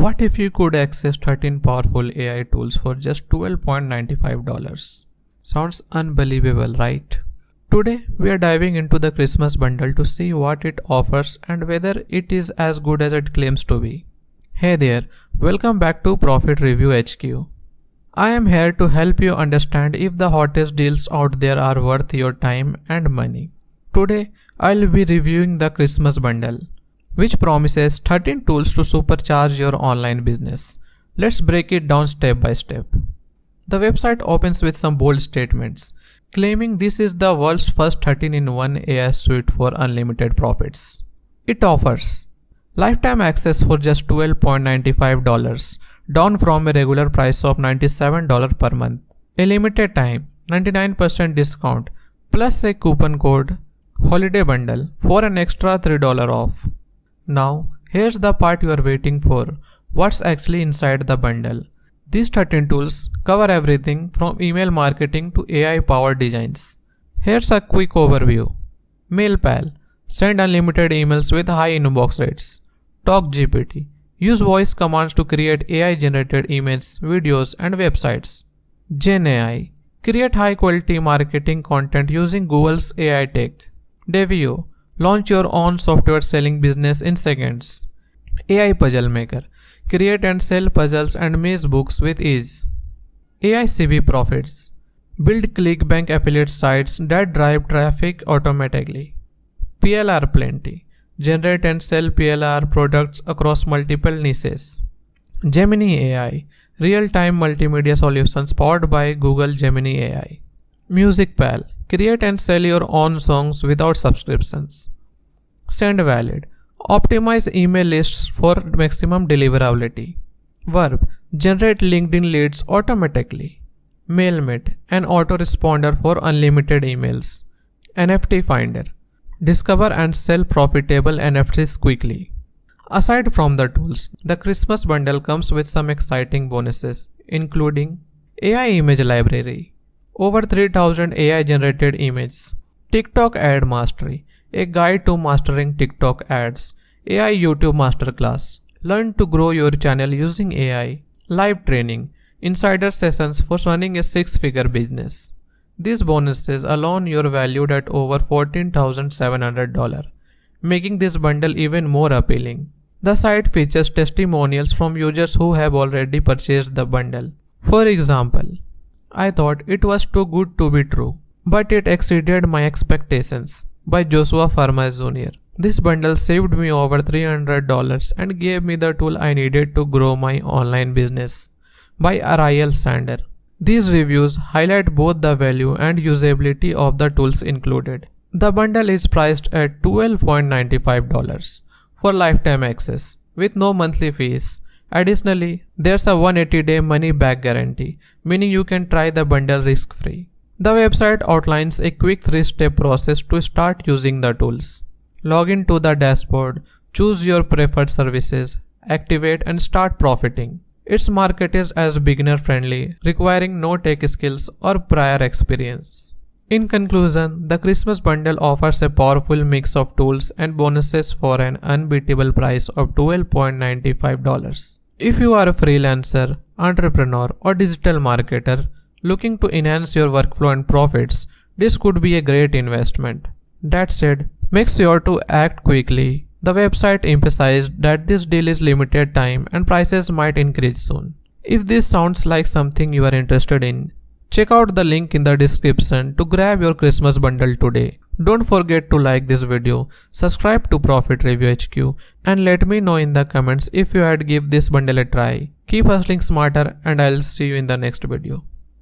What if you could access 13 powerful AI tools for just $12.95? Sounds unbelievable, right? Today, we are diving into the Christmas bundle to see what it offers and whether it is as good as it claims to be. Hey there, welcome back to Profit Review HQ. I am here to help you understand if the hottest deals out there are worth your time and money. Today, I'll be reviewing the Christmas bundle, which promises 13 tools to supercharge your online business. Let's break it down step by step. The website opens with some bold statements, claiming this is the world's first 13-in-1 AI suite for unlimited profits. It offers lifetime access for just $12.95, down from a regular price of $97 per month. A limited time, 99% discount, plus a coupon code, holiday bundle, for an extra $3 off. Now, here's the part you are waiting for. What's actually inside the bundle? These 13 tools cover everything from email marketing to AI-powered designs. Here's a quick overview. MailPal. Send unlimited emails with high inbox rates. TalkGPT. Use voice commands to create AI-generated emails, videos, and websites. GenAI. Create high-quality marketing content using Google's AI tech. Devio. Launch your own software selling business in seconds. AI Puzzle Maker. Create and sell puzzles and maze books with ease. AI CV Profits. Build ClickBank affiliate sites that drive traffic automatically. PLR Plenty. Generate and sell PLR products across multiple niches. Gemini AI. Real-time multimedia solutions powered by Google Gemini AI. MusicPal. Create and sell your own songs without subscriptions. SendValid. Optimize email lists for maximum deliverability. Verb. Generate LinkedIn leads automatically. MailMate. An autoresponder for unlimited emails. NFT Finder. Discover and sell profitable NFTs quickly. Aside from the tools, the Christmas bundle comes with some exciting bonuses, including AI Image Library. Over 3000 AI-generated images. TikTok Ad Mastery. A guide to mastering TikTok ads. AI YouTube Masterclass. Learn to grow your channel using AI. Live training. Insider sessions for running a 6-figure business. These bonuses alone are valued at over $14,700, making this bundle even more appealing. The site features testimonials from users who have already purchased the bundle. For example, I thought it was too good to be true, but it exceeded my expectations, by Joshua Farmas Jr. This bundle saved me over $300 and gave me the tool I needed to grow my online business, by Ariel Sander. These reviews highlight both the value and usability of the tools included. The bundle is priced at $12.95 for lifetime access, with no monthly fees. Additionally, there's a 180-day money-back guarantee, meaning you can try the bundle risk-free. The website outlines a quick 3-step process to start using the tools. Log in to the dashboard, choose your preferred services, activate and start profiting. It's marketed as beginner-friendly, requiring no tech skills or prior experience. In conclusion, the Christmas bundle offers a powerful mix of tools and bonuses for an unbeatable price of $12.95. If you are a freelancer, entrepreneur, or digital marketer looking to enhance your workflow and profits, this could be a great investment. That said, make sure to act quickly. The website emphasized that this deal is limited time and prices might increase soon. If this sounds like something you are interested in, check out the link in the description to grab your Christmas bundle today. Don't forget to like this video, subscribe to Profit Review HQ, and let me know in the comments if you had give this bundle a try. Keep hustling smarter, and I'll see you in the next video.